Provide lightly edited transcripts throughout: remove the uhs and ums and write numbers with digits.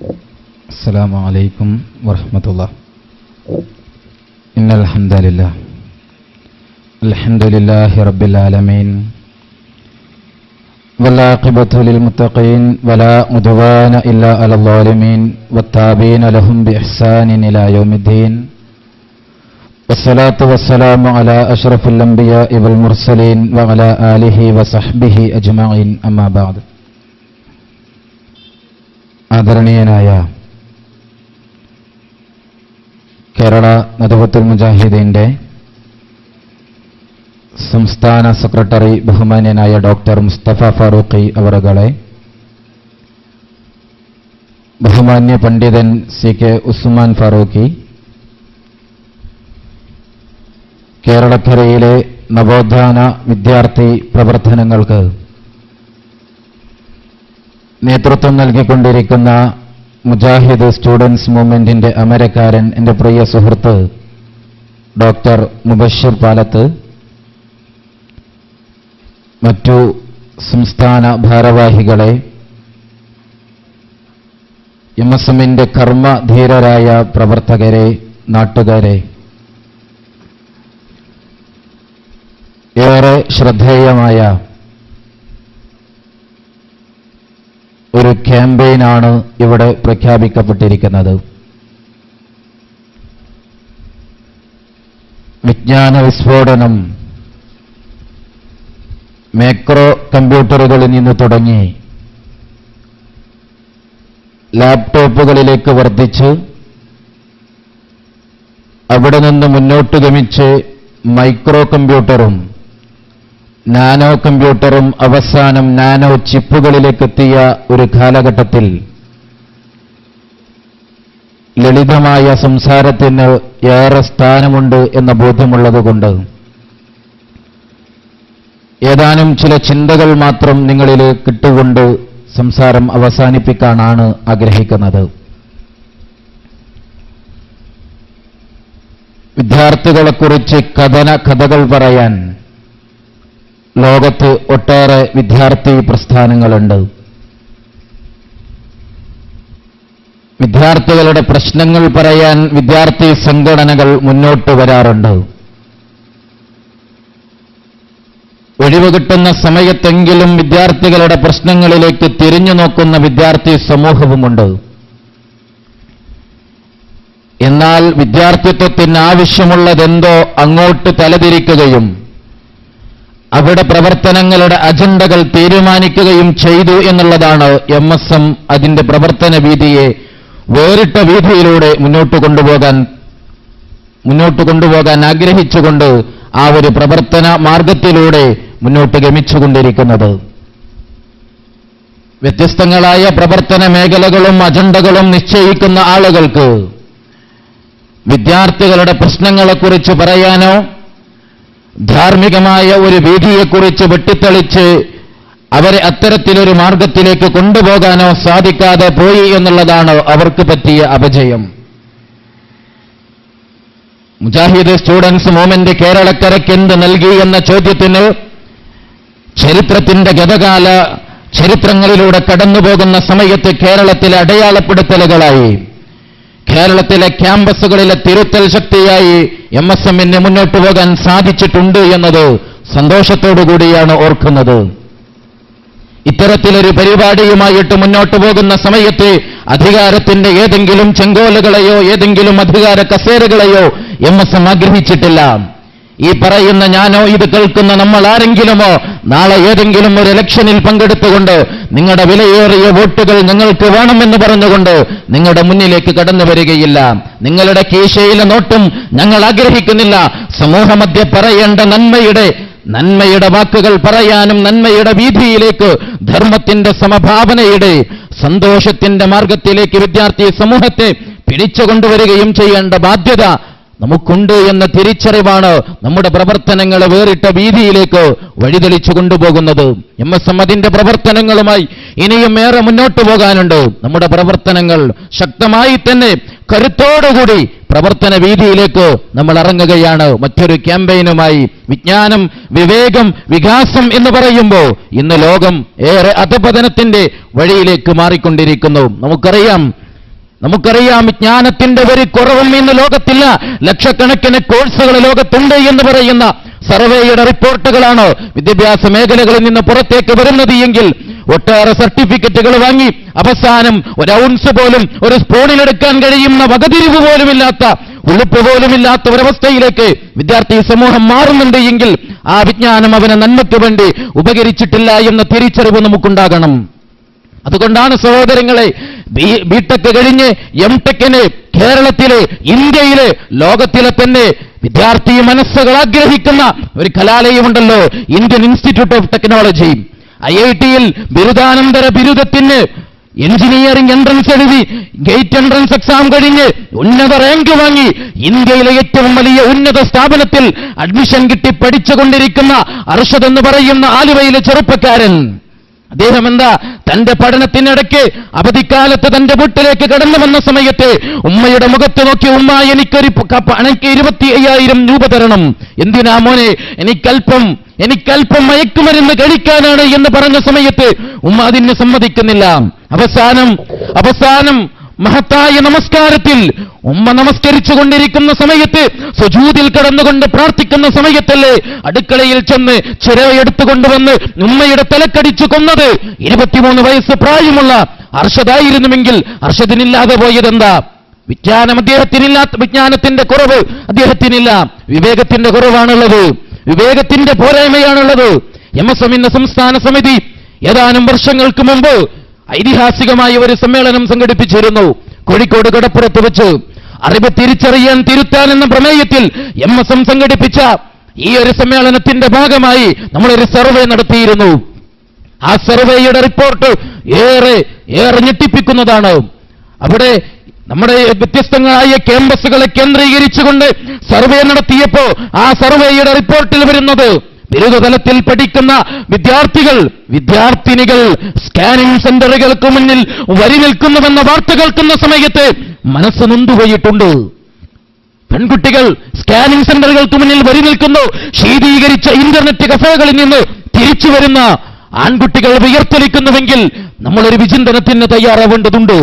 السلام عليكم ورحمة الله. إن الحمد لله الحمد لله رب العالمين والعاقبة للمتقين ولا عدوان إلا على الظالمين والتابعين لهم بإحسان إلى يوم الدين والصلاة والسلام على أشرف الأنبياء والمرسلين وعلى آله وصحبه أجمعين أما بعد. ആദരണീയനായ കേരള നദവത്തുൽ മുജാഹിദീന്റെ സംസ്ഥാന സെക്രട്ടറി ബഹുമാന്യനായ ഡോക്ടർ മുസ്തഫ ഫാറൂഖി അവറുകളെ, ബഹുമാന്യ പണ്ഡിതൻ സി കെ ഉസ്മാൻ ഫാറൂഖി, കേരളക്കരയിലെ നവോത്ഥാന വിദ്യാർത്ഥി പ്രവർത്തനങ്ങൾക്ക് നേതൃത്വം നൽകിക്കൊണ്ടിരിക്കുന്ന മുജാഹിദ് സ്റ്റുഡൻസ് മൂവ്മെന്റിന്റെ അമരക്കാരൻ എൻ്റെ പ്രിയ സുഹൃത്ത് ഡോക്ടർ മുബഷിർ പാലത്ത്, മറ്റു സംസ്ഥാന ഭാരവാഹികളെ, എംഎസ്എമ്മിന്റെ കർമ്മധീരരായ പ്രവർത്തകരെ, നാട്ടുകാരെ, ഏറെ ശ്രദ്ധേയമായ ഒരു ക്യാമ്പയിനാണ് ഇവിടെ പ്രഖ്യാപിക്കപ്പെട്ടിരിക്കുന്നത്. വിജ്ഞാന വിസ്ഫോടനം മൈക്രോ കമ്പ്യൂട്ടറുകളിൽ നിന്ന് തുടങ്ങി ലാപ്ടോപ്പുകളിലേക്ക് വർദ്ധിച്ച് അവിടെ നിന്ന് മുന്നോട്ട് ഗമിച്ച് മൈക്രോ കമ്പ്യൂട്ടറും നാനോ കമ്പ്യൂട്ടറും അവസാനം നാനോ ചിപ്പുകളിലേക്കെത്തിയ ഒരു കാലഘട്ടത്തിൽ ലളിതമായ സംസാരത്തിന് ഏറെ സ്ഥാനമുണ്ട് എന്ന ബോധ്യമുള്ളതുകൊണ്ട് ഏതാനും ചില ചിന്തകൾ മാത്രം നിങ്ങളിൽ കിട്ടുകൊണ്ട് സംസാരം അവസാനിപ്പിക്കാനാണ് ആഗ്രഹിക്കുന്നത്. വിദ്യാർത്ഥികളെക്കുറിച്ച് കഥകൾ പറയാൻ ലോകത്ത് ഒട്ടേറെ വിദ്യാർത്ഥി പ്രസ്ഥാനങ്ങളുണ്ട്. വിദ്യാർത്ഥികളുടെ പ്രശ്നങ്ങൾ പറയാൻ വിദ്യാർത്ഥി സംഘടനകൾ മുന്നോട്ട് വരാറുണ്ട്. ഒഴിവ് കിട്ടുന്ന സമയത്തെങ്കിലും വിദ്യാർത്ഥികളുടെ പ്രശ്നങ്ങളിലേക്ക് തിരിഞ്ഞു നോക്കുന്ന വിദ്യാർത്ഥി സമൂഹവുമുണ്ട്. എന്നാൽ വിദ്യാർത്ഥിത്വത്തിന് ആവശ്യമുള്ളതെന്തോ അങ്ങോട്ട് തലതിരിക്കുകയും അവിടെ പ്രവർത്തനങ്ങളുടെ അജണ്ടകൾ തീരുമാനിക്കുകയും ചെയ്തു എന്നുള്ളതാണ് എംഎസ്എം അതിന്റെ പ്രവർത്തന വീതിയെ വേറിട്ട വീതിയിലൂടെ മുന്നോട്ട് കൊണ്ടുപോകാൻ ആഗ്രഹിച്ചുകൊണ്ട് ആ ഒരു പ്രവർത്തന മാർഗത്തിലൂടെ മുന്നോട്ട് ഗമിച്ചുകൊണ്ടിരിക്കുന്നത്. വ്യത്യസ്തങ്ങളായ പ്രവർത്തന മേഖലകളും അജണ്ടകളും നിശ്ചയിക്കുന്ന ആളുകൾക്ക് വിദ്യാർത്ഥികളുടെ പ്രശ്നങ്ങളെക്കുറിച്ച് പറയാനോ ധാർമ്മികമായ ഒരു വീതിയെക്കുറിച്ച് വെട്ടിത്തെളിച്ച് അവരെ അത്തരത്തിലൊരു മാർഗത്തിലേക്ക് കൊണ്ടുപോകാനോ സാധിക്കാതെ പോയി എന്നുള്ളതാണ് അവർക്ക് പറ്റിയ അപജയം. മുജാഹിദ് സ്റ്റുഡൻസ് മൂവ്മെന്റ് കേരളക്കരയ്ക്ക് എന്ത് നൽകി എന്ന ചോദ്യത്തിന് ചരിത്രത്തിന്റെ ഗതകാല ചരിത്രങ്ങളിലൂടെ കടന്നുപോകുന്ന സമയത്ത് കേരളത്തിലെ അടയാളപ്പെടുത്തലുകളായി, കേരളത്തിലെ ക്യാമ്പസുകളിലെ തിരുത്തൽ ശക്തിയായി എംഎസ്എമ്മിന് മുന്നോട്ട് പോകാൻ സാധിച്ചിട്ടുണ്ട് എന്നത് സന്തോഷത്തോടുകൂടിയാണ് ഓർക്കുന്നത്. ഇത്തരത്തിലൊരു പരിപാടിയുമായിട്ട് മുന്നോട്ട് പോകുന്ന സമയത്ത് അധികാരത്തിന്റെ ഏതെങ്കിലും ചെങ്കോലുകളെയോ ഏതെങ്കിലും അധികാര കസേരകളെയോ എംഎസ്എം ആഗ്രഹിച്ചിട്ടില്ല. ഈ പറയുന്ന ഞാനോ ഇത് കേൾക്കുന്ന നമ്മൾ ആരെങ്കിലുമോ നാളെ ഏതെങ്കിലും ഒരു ഇലക്ഷനിൽ പങ്കെടുത്തുകൊണ്ട് നിങ്ങളുടെ വിലയേറിയ വോട്ടുകൾ ഞങ്ങൾക്ക് വേണമെന്ന് പറഞ്ഞുകൊണ്ട് നിങ്ങളുടെ മുന്നിലേക്ക് കടന്നു വരികയില്ല. നിങ്ങളുടെ കീശയിലെ നോട്ടും ഞങ്ങൾ ആഗ്രഹിക്കുന്നില്ല. സമൂഹമധ്യ പറയേണ്ട നന്മയുടെ വാക്കുകൾ പറയാനും നന്മയുടെ വീതിയിലേക്ക്, ധർമ്മത്തിന്റെ സമഭാവനയുടെ സന്തോഷത്തിന്റെ മാർഗത്തിലേക്ക് വിദ്യാർത്ഥി സമൂഹത്തെ പിടിച്ചുകൊണ്ടുവരികയും ചെയ്യേണ്ട ബാധ്യത നമുക്കുണ്ട് എന്ന തിരിച്ചറിവാണ് നമ്മുടെ പ്രവർത്തനങ്ങളെ വേറിട്ട വീതിയിലേക്ക് വഴിതെളിച്ചു കൊണ്ടുപോകുന്നത്. എംഎസ്എം അതിന്റെ പ്രവർത്തനങ്ങളുമായി ഇനിയും ഏറെ മുന്നോട്ട് പോകാനുണ്ട്. നമ്മുടെ പ്രവർത്തനങ്ങൾ ശക്തമായി തന്നെ കരുത്തോടുകൂടി പ്രവർത്തന വീതിയിലേക്ക് നമ്മൾ ഇറങ്ങുകയാണ്. മറ്റൊരു ക്യാമ്പയിനുമായി വിജ്ഞാനം, വിവേകം, വികാസം എന്ന് പറയുമ്പോൾ ഇന്ന് ലോകം ഏറെ അധപതനത്തിന്റെ വഴിയിലേക്ക് മാറിക്കൊണ്ടിരിക്കുന്നു. നമുക്കറിയാം, നമുക്കറിയാം വിജ്ഞാനത്തിന്റെ ഒരു കുറവും ഇന്ന് ലോകത്തില്ല. ലക്ഷക്കണക്കിന് കോഴ്സുകൾ ലോകത്തുണ്ട് എന്ന് പറയുന്ന സർവേയുടെ റിപ്പോർട്ടുകളാണ് വിദ്യാഭ്യാസ മേഖലകളിൽ നിന്ന് പുറത്തേക്ക് വരുന്നത് എങ്കിൽ ഒട്ടേറെ സർട്ടിഫിക്കറ്റുകൾ വാങ്ങി അവസാനം ഒരു ഔൺസ് പോലും ഒരു സ്പൂണിലെടുക്കാൻ കഴിയുന്ന വകതിരിവ് പോലുമില്ലാത്ത ഉളുപ്പ് പോലുമില്ലാത്ത ഒരവസ്ഥയിലേക്ക് വിദ്യാർത്ഥി സമൂഹം മാറുന്നുണ്ട് എങ്കിൽ ആ വിജ്ഞാനം അവന് നന്മയ്ക്ക് വേണ്ടി ഉപകരിച്ചിട്ടില്ല എന്ന തിരിച്ചറിവ് നമുക്കുണ്ടാകണം. അതുകൊണ്ടാണ് സഹോദരങ്ങളെ ബിടെക് കഴിഞ്ഞ് എംടെക്കിന് കേരളത്തിലെ, ഇന്ത്യയിലെ, ലോകത്തിലെ തന്നെ വിദ്യാർത്ഥി മനസ്സുകൾ ആഗ്രഹിക്കുന്ന ഒരു കലാലയമുണ്ടല്ലോ, ഇന്ത്യൻ ഇൻസ്റ്റിറ്റ്യൂട്ട് ഓഫ് ടെക്നോളജി. IIT-യിൽ ബിരുദാനന്തര ബിരുദത്തിന് എഞ്ചിനീയറിംഗ് എൻട്രൻസ് എഴുതി ഗേറ്റ് എൻട്രൻസ് എക്സാം കഴിഞ്ഞ് ഉന്നത റാങ്ക് വാങ്ങി ഇന്ത്യയിലെ ഏറ്റവും വലിയ ഉന്നത സ്ഥാപനത്തിൽ അഡ്മിഷൻ കിട്ടി പഠിച്ചുകൊണ്ടിരിക്കുന്ന അർഷദ് എന്ന് പറയുന്ന ആലുവയിലെ ചെറുപ്പക്കാരൻ. അദ്ദേഹം എന്താ തന്റെ പഠനത്തിനിടയ്ക്ക് അവധിക്കാലത്ത് തന്റെ വീട്ടിലേക്ക് കടന്നു വന്ന സമയത്ത് ഉമ്മയുടെ മുഖത്ത് നോക്കി, ഉമ്മ എനിക്ക് 25,000 രൂപ തരണം. എന്തിനാ മോനെ? എനിക്കല്പം മയക്കുമരുന്ന് കഴിക്കാനാണ് എന്ന് പറഞ്ഞ സമയത്ത് ഉമ്മ അതിന് സമ്മതിക്കുന്നില്ല. അവസാനം മഹത്തായ നമസ്കാരത്തിൽ ഉമ്മ നമസ്കരിച്ചു കൊണ്ടിരിക്കുന്ന സമയത്ത് സുജൂദിൽ കടന്നുകൊണ്ട് പ്രാർത്ഥിക്കുന്ന സമയത്തല്ലേ അടുക്കളയിൽ ചെന്ന് ചിരവയെടുത്തുകൊണ്ടുവന്ന് ഉമ്മയുടെ തലക്കടിച്ചു കൊന്നത് 23 വയസ്സ് പ്രായമുള്ള അർഷദായിരുന്നുവെങ്കിൽ അർഷദിനില്ലാതെ പോയതെന്താ? വിജ്ഞാനത്തിന്റെ കുറവ് അദ്ദേഹത്തിനില്ല, വിവേകത്തിന്റെ കുറവാണുള്ളത്, വിവേകത്തിന്റെ പോരായ്മയാണുള്ളത്. MSM സംസ്ഥാന സമിതി ഏതാനും വർഷങ്ങൾക്ക് മുമ്പ് ഐതിഹാസികമായ ഒരു സമ്മേളനം സംഘടിപ്പിച്ചിരുന്നു കോഴിക്കോട് കടപ്പുറത്ത് വെച്ച്. അറിവ് തിരിച്ചറിയാൻ തിരുത്താൻ എന്ന പ്രമേയത്തിൽ MSM സംഘടിപ്പിച്ച ഈ ഒരു സമ്മേളനത്തിന്റെ ഭാഗമായി നമ്മളൊരു സർവേ നടത്തിയിരുന്നു. ആ സർവേയുടെ റിപ്പോർട്ട് ഏറെ ഞെട്ടിപ്പിക്കുന്നതാണ്. അവിടെ നമ്മുടെ വ്യത്യസ്തങ്ങളായ ക്യാമ്പസുകളെ കേന്ദ്രീകരിച്ചുകൊണ്ട് സർവേ നടത്തിയപ്പോ ആ സർവേയുടെ റിപ്പോർട്ടിൽ വരുന്നത് ബിരുദതലത്തിൽ പഠിക്കുന്ന വിദ്യാർത്ഥിനികൾ സ്കാനിംഗ് സെന്ററുകൾക്ക് മുന്നിൽ വരി നിൽക്കുന്നുവെന്ന വാർത്ത കേൾക്കുന്ന സമയത്ത് മനസ്സ് നൊന്തുപോയിട്ടുണ്ട്. പെൺകുട്ടികൾ സ്കാനിംഗ് സെന്ററുകൾക്ക് മുന്നിൽ വരി നിൽക്കുന്നു. ശീതീകരിച്ച ഇന്റർനെറ്റ് കഫേകളിൽ നിന്ന് തിരിച്ചു വരുന്ന ആൺകുട്ടികൾ വിയർത്തൊലിക്കുന്നുവെങ്കിൽ നമ്മളൊരു വിചിന്തനത്തിന് തയ്യാറാവേണ്ടതുണ്ട്.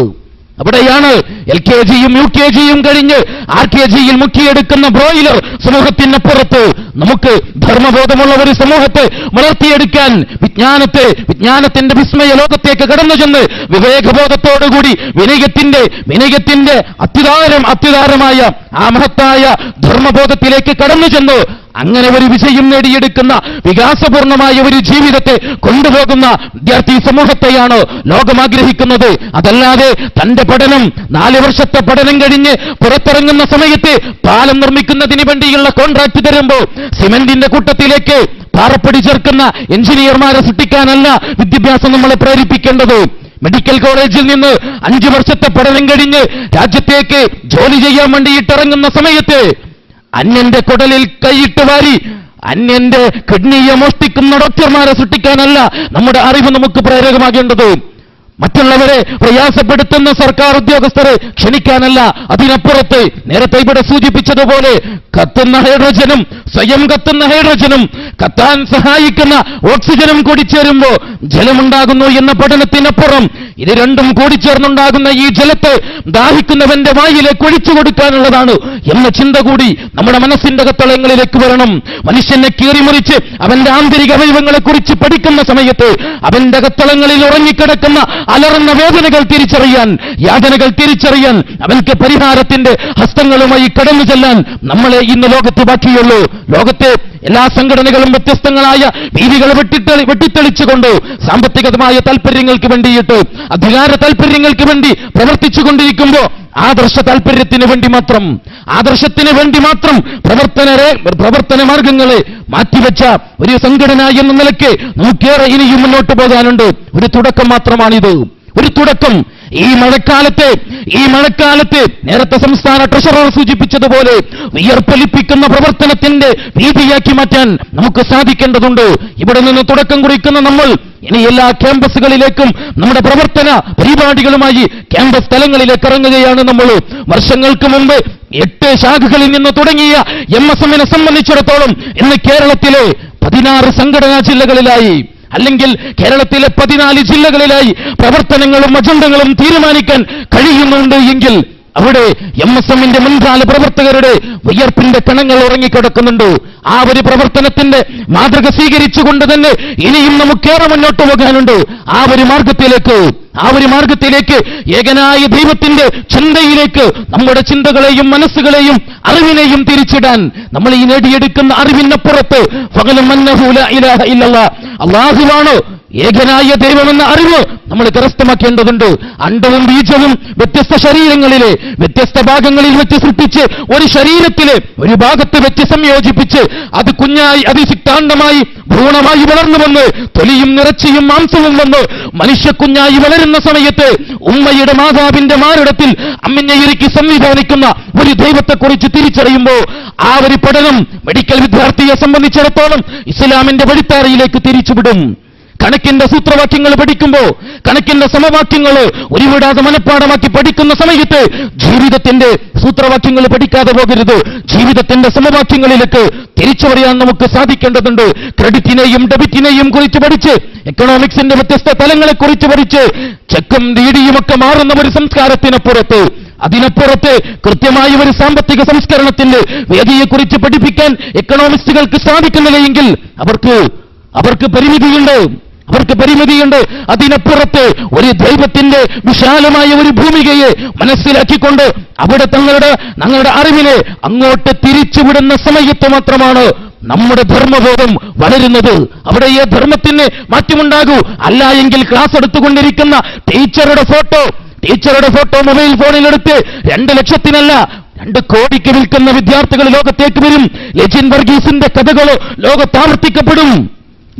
അവിടെയാണ് LKG-യും UKG-യും കഴിഞ്ഞ് RKG-യിൽ മുക്കിയെടുക്കുന്ന ബ്രോയിലർ സമൂഹത്തിനപ്പുറത്ത് നമുക്ക് ധർമ്മബോധമുള്ള ഒരു സമൂഹത്തെ വളർത്തിയെടുക്കാൻ വിജ്ഞാനത്തിന്റെ വിസ്മയ ലോകത്തേക്ക് കടന്നു ചെന്ന് വിവേകബോധത്തോടുകൂടി വിനയത്തിന്റെ അത്യുദാരമായ ആ മഹത്തായ ധർമ്മബോധത്തിലേക്ക് കടന്നു ചെന്ന് അങ്ങനെ ഒരു വിജയം നേടിയെടുക്കുന്ന വികാസപൂർണമായ ഒരു ജീവിതത്തെ കൊണ്ടുപോകുന്ന വിദ്യാർത്ഥി സമൂഹത്തെയാണ് ലോകം ആഗ്രഹിക്കുന്നത്. അതല്ലാതെ തന്റെ പഠനം 4 വർഷത്തെ പഠനം കഴിഞ്ഞ് പുറത്തിറങ്ങുന്ന സമയത്ത് പാലം നിർമ്മിക്കുന്നതിന് വേണ്ടിയുള്ള കോൺട്രാക്ട് തരുമ്പോൾ സിമന്റിന്റെ കൂട്ടത്തിലേക്ക് പാറപ്പൊടി ചേർക്കുന്ന എഞ്ചിനീയർമാരെ സൃഷ്ടിക്കാനല്ല വിദ്യാഭ്യാസം നമ്മളെ പ്രേരിപ്പിക്കേണ്ടത്. മെഡിക്കൽ കോളേജിൽ നിന്ന് 5 വർഷത്തെ പഠനം കഴിഞ്ഞ് രാജ്യത്തേക്ക് ജോലി ചെയ്യാൻ വേണ്ടിയിട്ടിറങ്ങുന്ന സമയത്ത് അന്യന്റെ കുടലിൽ കൈയിട്ട് വാരി അന്യന്റെ കിഡ്നിയെ മോഷ്ടിക്കുന്ന ഡോക്ടർമാരെ സൃഷ്ടിക്കാനല്ല നമ്മുടെ അറിവ് നമുക്ക് പ്രേരകമാകേണ്ടത്. മറ്റുള്ളവരെ പ്രയാസപ്പെടുത്തുന്ന സർക്കാർ ഉദ്യോഗസ്ഥരെ ക്ഷണിക്കാനല്ല. അതിനപ്പുറത്ത് നേരത്തെ ഇവിടെ സൂചിപ്പിച്ചതുപോലെ സ്വയം കത്തുന്ന ഹൈഡ്രജനും കത്താൻ സഹായിക്കുന്ന ഓക്സിജനും കൂടിച്ചേരുമ്പോൾ ജലമുണ്ടാകുന്നു എന്ന പഠനത്തിനപ്പുറം ഇത് രണ്ടും കൂടിച്ചേർന്നുണ്ടാകുന്ന ഈ ജലത്തെ ദാഹിക്കുന്നവന്റെ വായിലേക്ക് ഒഴിച്ചു കൊടുക്കാനുള്ളതാണ് എന്ന ചിന്ത കൂടി നമ്മുടെ മനസ്സിന്റെ അകത്തളങ്ങളിലേക്ക് വരണം. മനുഷ്യനെ കീറിമുറിച്ച് അവന്റെ ആന്തരിക അവയവങ്ങളെ കുറിച്ച് പഠിക്കുന്ന സമയത്ത് അവന്റെ അകത്തളങ്ങളിൽ ഉറങ്ങിക്കിടക്കുന്ന അലറുന്ന വേദനകൾ തിരിച്ചറിയാൻ, യാതനകൾ തിരിച്ചറിയാൻ, അവർക്ക് പരിഹാരത്തിന്റെ ഹസ്തങ്ങളുമായി കടന്നു ചെല്ലാൻ നമ്മളെ ഇന്ന് ലോകത്ത് ബാക്കിയുള്ളൂ. ലോകത്തെ എല്ലാ സംഘടനകളും വ്യത്യസ്തങ്ങളായ രീതികൾ വെട്ടിത്തെളിച്ചുകൊണ്ട് സാമ്പത്തികമായ താല്പര്യങ്ങൾക്ക് വേണ്ടിയിട്ട്, അധികാര താല്പര്യങ്ങൾക്ക് വേണ്ടി പ്രവർത്തിച്ചുകൊണ്ടിരിക്കുമ്പോൾ ആദർശ താല്പര്യത്തിന് വേണ്ടി മാത്രം പ്രവർത്തന മാർഗങ്ങളെ മാറ്റിവെച്ച ഒരു സംഘടന എന്ന നിലയ്ക്ക് നമുക്കേറെ ഇനിയും മുന്നോട്ട് പോകാനുണ്ട്. ഒരു തുടക്കം മാത്രമാണിത്, ഒരു തുടക്കം. ഈ മഴക്കാലത്ത് നേരത്തെ സംസ്ഥാന ട്രഷറർ സൂചിപ്പിച്ചതുപോലെ വിയർപ്പൊലിപ്പിക്കുന്ന പ്രവർത്തനത്തിന്റെ രീതിയാക്കി മാറ്റാൻ നമുക്ക് സാധിക്കേണ്ടതുണ്ട്. ഇവിടെ നിന്ന് തുടക്കം കുറിക്കുന്ന നമ്മൾ ഇനി എല്ലാ ക്യാമ്പസുകളിലേക്കും നമ്മുടെ പ്രവർത്തന പരിപാടികളുമായി ക്യാമ്പസ് തലങ്ങളിലേക്ക് ഇറങ്ങുകയാണ് നമ്മൾ. വർഷങ്ങൾക്ക് മുമ്പ് 8 ശാഖകളിൽ നിന്ന് തുടങ്ങിയ MSM-നെ സംബന്ധിച്ചിടത്തോളം ഇന്ന് കേരളത്തിലെ 16 സംഘടനാ ജില്ലകളിലായി അല്ലെങ്കിൽ കേരളത്തിലെ 14 ജില്ലകളിലായി പ്രവർത്തനങ്ങളും അജണ്ടകളും തീരുമാനിക്കാൻ കഴിയുന്നുണ്ട് എങ്കിൽ അവിടെ MSMന്റെ മുൻകാല പ്രവർത്തകരുടെ വിയർപ്പിന്റെ കണങ്ങൾ ഉറങ്ങിക്കിടക്കുന്നുണ്ട്. ആ ഒരു പ്രവർത്തനത്തിന്റെ മാതൃക സ്വീകരിച്ചുകൊണ്ട് തന്നെ ഇനിയും നമുക്കേറെ മുന്നോട്ട് പോകാനുണ്ട്. ആ ഒരു മാർഗത്തിലേക്ക് ഏകനായ ദൈവത്തിന്റെ ചിന്തയിലേക്ക് നമ്മുടെ ചിന്തകളെയും മനസ്സുകളെയും അറിവിനെയും തിരിച്ചിടാൻ നമ്മൾ ഈ നേടിയെടുക്കുന്ന അറിവിനപ്പുറത്ത് ഫഖലം അന്നഹു ലാ ഇലാഹ ഇല്ലല്ലാഹ്, അല്ലാഹുവാണ് ഏകനായ ദൈവമെന്ന അറിവ് നമ്മൾ കരസ്ഥമാക്കേണ്ടതുണ്ട്. അണ്ടവും ബീജവും വ്യത്യസ്ത ശരീരങ്ങളിലെ വ്യത്യസ്ത ഭാഗങ്ങളിൽ വെച്ച് സൃഷ്ടിച്ച് ഒരു ശരീരത്തിലെ ഒരു ഭാഗത്ത് വെച്ച് സംയോജിപ്പിച്ച് അത് കുഞ്ഞായി അതിസിക്താണ്ഡമായി ഭ്രൂണമായി വളർന്നു വന്ന് തൊലിയും നിറച്ചിയും മാംസവും വന്ന് മനുഷ്യക്കുഞ്ഞായി വളരുന്ന സമയത്ത് ഉമ്മയുടെ മാതാവിന്റെ മാറിടത്തിൽ അമ്മിഞ്ഞയിരുക്കി സംവിധാനിക്കുന്ന ഒരു ദൈവത്തെക്കുറിച്ച് തിരിച്ചറിയുമ്പോൾ ആ ഒരു പഠനം മെഡിക്കൽ വിദ്യാർത്ഥിയെ സംബന്ധിച്ചിടത്തോളം ഇസ്ലാമിന്റെ വഴിത്താരയിലേക്ക് തിരിച്ചുവിടും. കണക്കിന്റെ സൂത്രവാക്യങ്ങൾ പഠിക്കുമ്പോൾ കണക്കിന്റെ സമവാക്യങ്ങൾ ഒരുവിടാതെ മനഃപ്പാടമാക്കി പഠിക്കുന്ന സമയത്ത് ജീവിതത്തിന്റെ സൂത്രവാക്യങ്ങൾ പഠിക്കാതെ പോകരുത്. ജീവിതത്തിന്റെ സമവാക്യങ്ങളിലേക്ക് തിരിച്ചു പറയാൻ നമുക്ക് സാധിക്കേണ്ടതുണ്ട്. ക്രെഡിറ്റിനെയും ഡെബിറ്റിനെയും കുറിച്ച് പഠിച്ച് എക്കണോമിക്സിന്റെ വ്യത്യസ്ത തലങ്ങളെക്കുറിച്ച് പഠിച്ച് ചെക്കും ഡീഡിയുമൊക്കെ മാറുന്ന ഒരു അതിനപ്പുറത്ത് കൃത്യമായ ഒരു സാമ്പത്തിക സംസ്കരണത്തിന്റെ വേദിയെക്കുറിച്ച് പഠിപ്പിക്കാൻ എക്കണോമിസ്റ്റുകൾക്ക് സാധിക്കുന്നില്ലെങ്കിൽ അവർക്ക് പരിമിതിയുണ്ട്. അതിനപ്പുറത്ത് ഒരു ദൈവത്തിന്റെ വിശാലമായ ഒരു ഭൂമികയെ മനസ്സിലാക്കിക്കൊണ്ട് അവിടെ ഞങ്ങളുടെ അറിവിനെ അങ്ങോട്ട് തിരിച്ചുവിടുന്ന സമയത്ത് മാത്രമാണ് നമ്മുടെ ധർമ്മബോധം വളരുന്നത്. അവിടെ ഈ ധർമ്മത്തിന് മാറ്റമുണ്ടാകൂ. അല്ല എങ്കിൽ ക്ലാസ് എടുത്തുകൊണ്ടിരിക്കുന്ന ടീച്ചറുടെ ഫോട്ടോ മൊബൈൽ ഫോണിലെടുത്ത് 2 ലക്ഷത്തിനല്ല 2 കോടിക്ക് വിൽക്കുന്ന വിദ്യാർത്ഥികൾ ലോകത്തേക്ക് വരും. ലെജിൻ വർഗീസിന്റെ കഥകൾ ലോകത്താവർത്തിക്കപ്പെടും.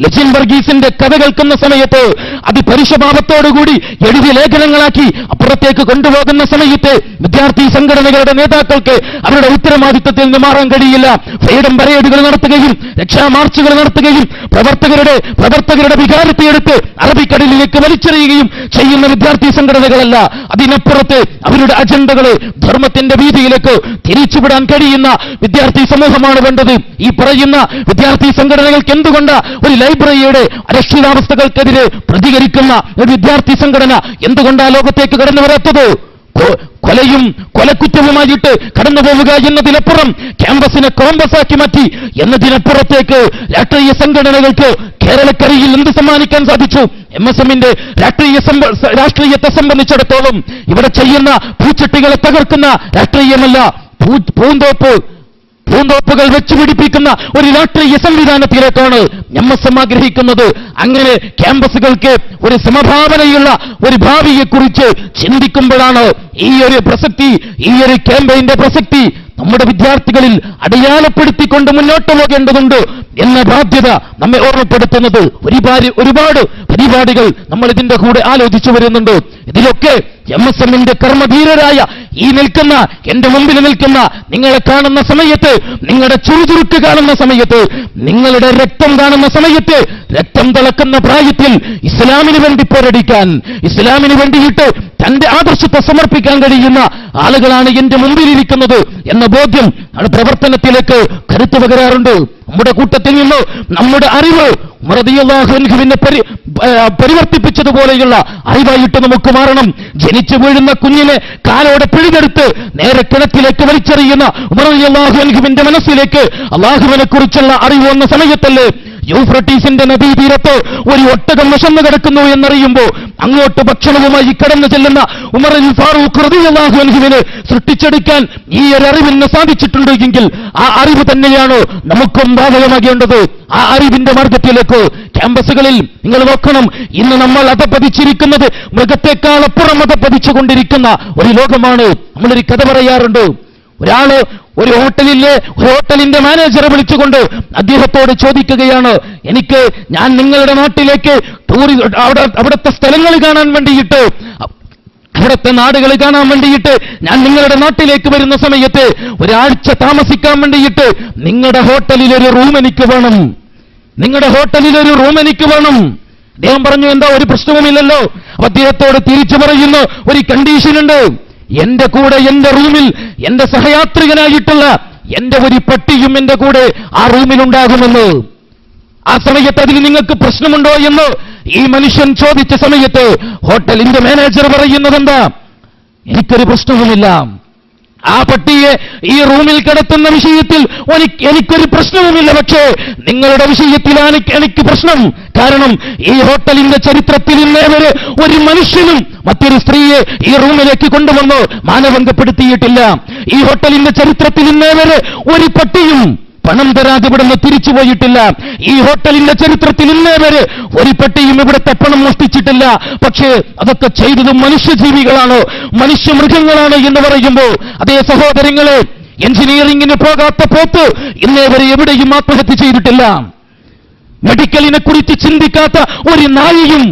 ലെജിൻ വർഗീസിന്റെ കഥ കേൾക്കുന്ന സമയത്ത് അത് പരുഷഭാവത്തോടുകൂടി എഴുതിയ ലേഖനങ്ങളാക്കി അപ്പുറത്തേക്ക് കൊണ്ടുപോകുന്ന സമയത്ത് വിദ്യാർത്ഥി സംഘടനകളുടെ നേതാക്കൾക്ക് അവരുടെ ഉത്തരവാദിത്തത്തിൽ നിന്ന് മാറാൻ കഴിയില്ല. ഫ്രീഡം പരേഡുകൾ നടത്തുകയും രക്ഷാമാർച്ചുകൾ നടത്തുകയും പ്രവർത്തകരുടെ വികാരത്തെ എടുത്ത് അറബിക്കടലിലേക്ക് വലിച്ചെറിയുകയും ചെയ്യുന്ന വിദ്യാർത്ഥി സംഘടനകളല്ല. അതിനപ്പുറത്ത് അവരുടെ അജണ്ടകള് ധർമ്മത്തിന്റെ വീതിയിലേക്ക് തിരിച്ചുവിടാൻ കഴിയുന്ന വിദ്യാർത്ഥി സമൂഹമാണ് വേണ്ടത്. ഈ പറയുന്ന വിദ്യാർത്ഥി സംഘടനകൾക്ക് എന്തുകൊണ്ട് ഒരു ലൈബ്രറിയുടെ അരക്ഷിതാവസ്ഥകൾക്കെതിരെ പ്രതികരിക്കുന്ന ഒരു വിദ്യാർത്ഥി സംഘടന എന്തുകൊണ്ടാണ് ലോകത്തേക്ക് കടന്നു വരാത്തത്? കൊലയും കൊലക്കുറ്റവുമായിട്ട് കടന്നു പോവുക എന്നതിനപ്പുറം ക്യാമ്പസിനെ കോമ്പസാക്കി മാറ്റി എന്നതിനപ്പുറത്തേക്ക് രാഷ്ട്രീയ സംഘടനകൾക്ക് കേരളക്കരയിൽ എന്ത് സമ്മാനിക്കാൻ സാധിച്ചു? MSMന്റെ രാഷ്ട്രീയത്തെ സംബന്ധിച്ചിടത്തോളം ഇവിടെ ചെയ്യുന്ന പൂച്ചട്ടികളെ തകർക്കുന്ന രാഷ്ട്രീയമല്ല, പൂന്തോപ്പുകൾ വെച്ചുപിടിപ്പിക്കുന്ന ഒരു രാഷ്ട്രീയ സംവിധാനത്തിലേക്കാണ് MSM ആഗ്രഹിക്കുന്നത്. അങ്ങനെ ക്യാമ്പസുകൾക്ക് ഒരു സമഭാവനയുള്ള ഒരു ഭാവിയെക്കുറിച്ച് ചിന്തിക്കുമ്പോഴാണ് ഈ ഒരു ക്യാമ്പയിന്റെ പ്രസക്തി നമ്മുടെ വിദ്യാർത്ഥികളിൽ അടയാളപ്പെടുത്തിക്കൊണ്ട് മുന്നോട്ട് പോകേണ്ടതുണ്ട് എന്ന ബാധ്യത നമ്മെ ഓർമ്മപ്പെടുത്തുന്നത്. ഒരുപാട് പരിപാടികൾ നമ്മൾ ഇതിന്റെ കൂടെ ആലോചിച്ചു വരുന്നുണ്ട്. ഇതിലൊക്കെ MSMന്റെ കർമ്മധീരരായ എന്റെ മുമ്പിൽ നിൽക്കുന്ന നിങ്ങളെ കാണുന്ന സമയത്ത്, നിങ്ങളുടെ ചുറുചുറുക്ക് കാണുന്ന സമയത്ത്, നിങ്ങളുടെ രക്തം കാണുന്ന സമയത്ത്, രക്തം തിളക്കുന്ന പ്രായത്തിൽ ഇസ്ലാമിന് വേണ്ടി പോരടിക്കാൻ, ഇസ്ലാമിന് വേണ്ടിയിട്ട് തന്റെ ആദർശത്തെ സമർപ്പിക്കാൻ കഴിയുന്ന ആളുകളാണ് എന്റെ മുമ്പിലിരിക്കുന്നത് എന്ന ബോധ്യം പ്രവർത്തനത്തിലേക്ക് കരുത്തു പകരാറുണ്ട്. നമ്മുടെ കൂട്ടത്തിൽ നിന്ന് നമ്മുടെ അറിവ് റളിയല്ലാഹു അൻഹുവിനെ പരിവർത്തിപ്പിച്ചതുപോലെയുള്ള അറിവായിട്ട് നമുക്ക് മാറണം. ജനിച്ചു വീഴുന്ന കുഞ്ഞിനെ കാലോടെ പിഴുതെടുത്ത് നേരെ കിണറ്റിലേക്ക് വലിച്ചെറിയുന്ന റളിയല്ലാഹു അൻഹുവിന്റെ മനസ്സിലേക്ക് അല്ലാഹുവിനെ കുറിച്ചുള്ള അറിവ് വന്ന സമയത്തല്ലേ യൂഫ്രട്ടീസിന്റെ നദീതീരത്ത് ഒരു ഒട്ടകം വിശന്നു കിടക്കുന്നു എന്നറിയുമ്പോൾ അങ്ങോട്ട് ഭക്ഷണവുമായി കടന്നു ചെല്ലുന്ന ഉമർ ഫാറൂഖ് റളിയല്ലാഹു അൻഹുവിനെ സൃഷ്ടിച്ചെടുക്കാൻ ഈ ഒരു അറിവിന് സാധിച്ചിട്ടുണ്ട് എങ്കിൽ ആ അറിവ് തന്നെയാണ് നമുക്കും ബാധകമാകേണ്ടത്. ആ അറിവിന്റെ മാർഗത്തിലേക്ക് ക്യാമ്പസുകളിൽ നിങ്ങൾ നോക്കണം. ഇന്ന് നമ്മൾ അധപ്പതിച്ചിരിക്കുന്നത് മൃഗത്തെക്കാൾ അപ്പുറം അധപ്പതിച്ചുകൊണ്ടിരിക്കുന്ന ഒരു ലോകമാണ്. നമ്മളൊരു കഥ പറയാറുണ്ട്. ഒരു ഹോട്ടലിന്റെ മാനേജറെ വിളിച്ചുകൊണ്ട് അദ്ദേഹത്തോട് ചോദിക്കുകയാണ്, ഞാൻ നിങ്ങളുടെ നാട്ടിലേക്ക് അവിടുത്തെ സ്ഥലങ്ങൾ കാണാൻ വേണ്ടിയിട്ട്, അവിടുത്തെ നാടുകൾ കാണാൻ വേണ്ടിയിട്ട് ഞാൻ നിങ്ങളുടെ നാട്ടിലേക്ക് വരുന്ന സമയത്ത് ഒരാഴ്ച താമസിക്കാൻ വേണ്ടിയിട്ട് നിങ്ങളുടെ ഹോട്ടലിലൊരു റൂം എനിക്ക് വേണം. അദ്ദേഹം പറഞ്ഞു, എന്താ, ഒരു പ്രശ്നവുമില്ലല്ലോ. അദ്ദേഹത്തോട് തിരിച്ചു പറയുന്ന ഒരു കണ്ടീഷനുണ്ട്. എന്റെ കൂടെ എന്റെ റൂമിൽ എന്റെ സഹയാത്രികനായിട്ടുള്ള എന്റെ ഒരു പട്ടിയും എന്റെ കൂടെ ആ റൂമിലുണ്ടാകുമെന്ന്. ആ സമയത്ത് അതിന് നിങ്ങൾക്ക് പ്രശ്നമുണ്ടോ എന്ന് ഈ മനുഷ്യൻ ചോദിച്ച സമയത്ത് ഹോട്ടലിന്റെ മാനേജർ പറയുന്നതെന്താ? എനിക്കൊരു പ്രശ്നവുമില്ല. ആ പട്ടിയെ ഈ റൂമിൽ കിടത്തുന്ന വിഷയത്തിൽ എനിക്കൊരു പ്രശ്നവുമില്ല. പക്ഷേ നിങ്ങളുടെ വിഷയത്തിലാണ് എനിക്ക് പ്രശ്നം. കാരണം ഈ ഹോട്ടലിന്റെ ചരിത്രത്തിൽ ഇന്നേവരെ ഒരു മനുഷ്യനും മറ്റൊരു സ്ത്രീയെ ഈ റൂമിലേക്ക് കൊണ്ടുവന്ന് മാനഭംഗപ്പെടുത്തിയിട്ടില്ല. ഈ ഹോട്ടലിന്റെ ചരിത്രത്തിൽ ഇന്നേവരെ ഒരു പട്ടിയും പണം തരാതെ ഇവിടുന്ന് തിരിച്ചുപോയിട്ടില്ല. ഈ ഹോട്ടലിന്റെ ചരിത്രത്തിൽ ഇന്നേവരെ ഒരു പട്ടിയും ഇവിടുത്തെ പണം മോഷ്ടിച്ചിട്ടില്ല. പക്ഷേ അതൊക്കെ ചെയ്തത് മനുഷ്യജീവികളാണ്, മനുഷ്യമൃഗങ്ങളാണ് എന്ന് പറയുമ്പോൾ, അതേ സഹോദരങ്ങളെ, എഞ്ചിനീയറിംഗിന് പോകാത്ത പോത്ത് ഇന്നേവരെ എവിടെയും ആത്മഹത്യ ചെയ്തിട്ടില്ല. മെഡിക്കലിനെ കുറിച്ച് ചിന്തിക്കാത്ത ഒരു നായയും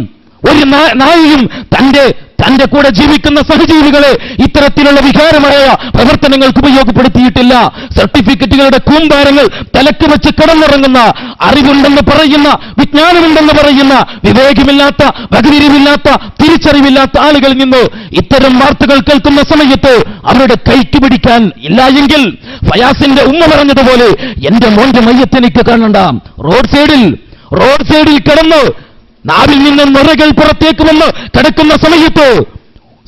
തന്റെ കൂടെ ജീവിക്കുന്ന സഹജീവികളെ ഇത്തരത്തിലുള്ള വികാരമായ പ്രവർത്തനങ്ങൾക്ക് ഉപയോഗപ്പെടുത്തിയിട്ടില്ല. സർട്ടിഫിക്കറ്റുകളുടെ കൂമ്പാരങ്ങൾ തലക്ക് വെച്ച് കിടന്നിറങ്ങുന്ന, അറിവുണ്ടെന്ന് പറയുന്ന, വിജ്ഞാനമുണ്ടെന്ന് പറയുന്ന, വിവേകമില്ലാത്ത, വകതിരിവില്ലാത്ത, തിരിച്ചറിവില്ലാത്ത ആളുകളിൽ നിന്ന് ഇത്തരം വാർത്തകൾ കേൾക്കുന്ന സമയത്ത് അവരുടെ കൈക്ക് പിടിക്കാൻ ഇല്ല എങ്കിൽ ഫയാസിന്റെ ഉമ്മ പറഞ്ഞതുപോലെ എന്റെ മോന്റെ മയ്യത്തെനിക്ക് കാണണ്ട. റോഡ് സൈഡിൽ കിടന്ന് നാവിൽ നിന്ന് നിറകൾ പുറത്തേക്ക് വന്ന് കിടക്കുന്ന സമയത്ത്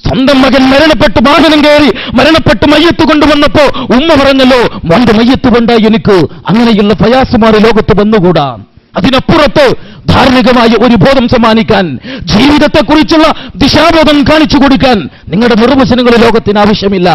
സ്വന്തം മകൻ മരണപ്പെട്ട് വാഹനം കയറി മരണപ്പെട്ട് മയ്യത്ത് കൊണ്ടുവന്നപ്പോ ഉമ്മ പറഞ്ഞല്ലോ, മോന്റെ മയ്യത്ത് കൊണ്ട എനിക്ക് അങ്ങനെയുള്ള ഫയാസുമാർ ലോകത്ത് വന്നുകൂടാ. അതിനപ്പുറത്ത് ധാർമ്മികമായ ഒരു ബോധം സമ്മാനിക്കാൻ, ജീവിതത്തെക്കുറിച്ചുള്ള ദിശാബോധം കാണിച്ചു കൊടുക്കാൻ നിങ്ങളുടെ നിർവചനങ്ങൾ ലോകത്തിന് ആവശ്യമില്ല.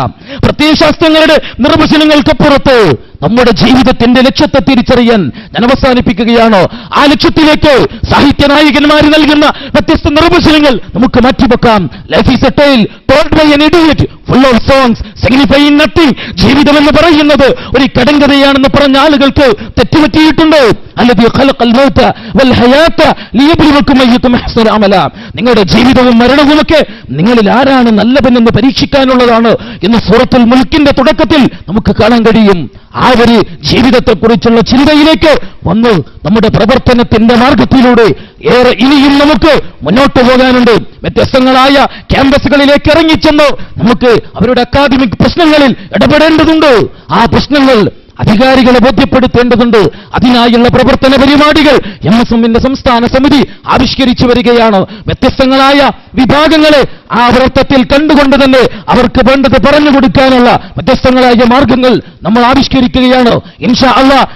പ്രത്യയശാസ്ത്രങ്ങളുടെ നിർവചനങ്ങൾക്കപ്പുറത്ത് നമ്മുടെ ജീവിതത്തിന്റെ ലക്ഷ്യത്തെ തിരിച്ചറിയാൻ ഞാൻ അവസാനിപ്പിക്കുകയാണ്. ആ ലക്ഷ്യത്തിലേക്ക് സാഹിത്യ നായകന്മാർ നൽകുന്ന വ്യത്യസ്ത നിർവചനങ്ങൾ നമുക്ക് മാറ്റിവെക്കാം. Life is a tale told by an idiot full of songs signifying nothing. ജീവിതം എന്ന് പറയുന്നത് ഒരു കടങ്കഥയാണെന്ന് പറഞ്ഞ ആളുകൾക്ക് തെറ്റുപറ്റിയിട്ടുണ്ട്. അല്ലദീ ഖലഖൽ മൗത വൽ ഹയാത ലിയബ്ലുവക്കും അയ്യുക്കും അഹ്സനു അമല. നിങ്ങളുടെ ജീവിതവും മരണവുമൊക്കെ നിങ്ങളിൽ ആരാണ് നല്ലവനെന്ന് പരീക്ഷിക്കാനുള്ളതാണ് എന്ന് സൂറത്തുൽ മുൽക്കിന്റെ തുടക്കത്തിൽ നമുക്ക് കാണാൻ കഴിയും. ആ ഒരു ജീവിതത്തെക്കുറിച്ചുള്ള ചിന്തയിലേക്ക് വന്ന് നമ്മുടെ പ്രവർത്തനത്തിന്റെ മാർഗത്തിലൂടെ ഏറെ ഇനിയും നമുക്ക് മുന്നോട്ട് പോകാനുണ്ട്. വ്യത്യസ്തങ്ങളായ ക്യാമ്പസുകളിലേക്ക് ഇറങ്ങിച്ചെന്ന് നമുക്ക് അവരുടെ അക്കാദമിക് പ്രശ്നങ്ങളിൽ ഇടപെടേണ്ടതുണ്ട്. ആ പ്രശ്നങ്ങൾ അധികാരികളെ ബോധ്യപ്പെടുത്തേണ്ടതുണ്ട്. അതിനായുള്ള പ്രവർത്തന പരിപാടികൾ MSMന്റെ സംസ്ഥാന സമിതി ആവിഷ്കരിച്ചു വരികയാണ്. വ്യത്യസ്തങ്ങളായ വിഭാഗങ്ങളെ ആ വൃത്തത്തിൽ കണ്ടുകൊണ്ട് തന്നെ അവർക്ക് വേണ്ടത് പറഞ്ഞു കൊടുക്കാനുള്ള വ്യത്യസ്തങ്ങളായ മാർഗങ്ങൾ നമ്മൾ ആവിഷ്കരിക്കുകയാണ്. ഇൻഷാ അല്ലാഹ്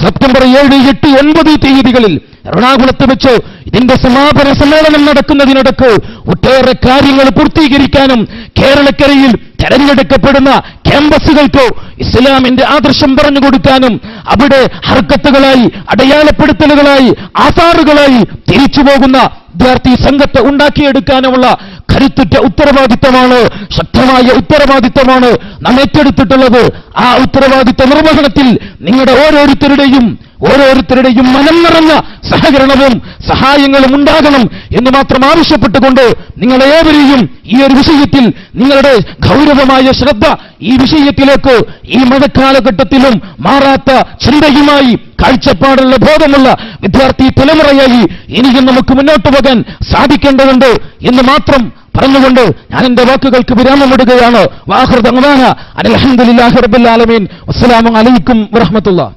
സെപ്റ്റംബർ 7, 8, 9 തീയതികളിൽ എറണാകുളത്ത് വെച്ച് ഇതിന്റെ സമാപന സമ്മേളനം നടക്കുന്നതിനിടക്ക് ഒട്ടേറെ കാര്യങ്ങൾ പൂർത്തീകരിക്കാനും കേരളക്കരയിൽ തെരഞ്ഞെടുക്കപ്പെടുന്ന ക്യാമ്പസുകൾക്ക് ഇസ്ലാമിന്റെ ആദർശം പറഞ്ഞു കൊടുക്കാനും അവിടെ ഹർക്കത്തുകളായി, അടയാളപ്പെടുത്തലുകളായി, ആസാറുകളായി തിരിച്ചു പോകുന്ന വിദ്യാർത്ഥി സംഘത്തെ ഉണ്ടാക്കിയെടുക്കാനുമുള്ള കരുത്തുറ്റ ഉത്തരവാദിത്തമാണ്, ശക്തമായ ഉത്തരവാദിത്തമാണ് നാം ഏറ്റെടുത്തിട്ടുള്ളത്. ആ ഉത്തരവാദിത്ത നിർവഹണത്തിൽ നിങ്ങളുടെ ഓരോരുത്തരുടെയും മനം നിറഞ്ഞ സഹകരണവും സഹായങ്ങളും ഉണ്ടാകണം എന്ന് മാത്രം ആവശ്യപ്പെട്ടുകൊണ്ട് നിങ്ങളേവരെയും ഈ ഒരു വിഷയത്തിൽ നിങ്ങളുടെ ഗൗരവമായ ശ്രദ്ധ ഈ വിഷയത്തിലേക്ക് ഈ മഴക്കാലഘട്ടത്തിലും മാറാത്ത ചിന്തയുമായി കാഴ്ചപ്പാടുള്ള ബോധമുള്ള വിദ്യാർത്ഥി തലമുറയായി ഇനിയും നമുക്ക് മുന്നോട്ട് പോകാൻ സാധിക്കേണ്ടതുണ്ട് എന്ന് മാത്രം പറഞ്ഞുകൊണ്ട് ഞാൻ എന്റെ വാക്കുകൾക്ക് വിരാമമിടുകയാണ്. വാഖിറു ദഅ്വാനാ അൽഹംദുലില്ലാഹി റബ്ബിൽ ആലമീൻ. അസ്സലാമു അലൈക്കും വറഹ്മത്തുള്ളാഹി.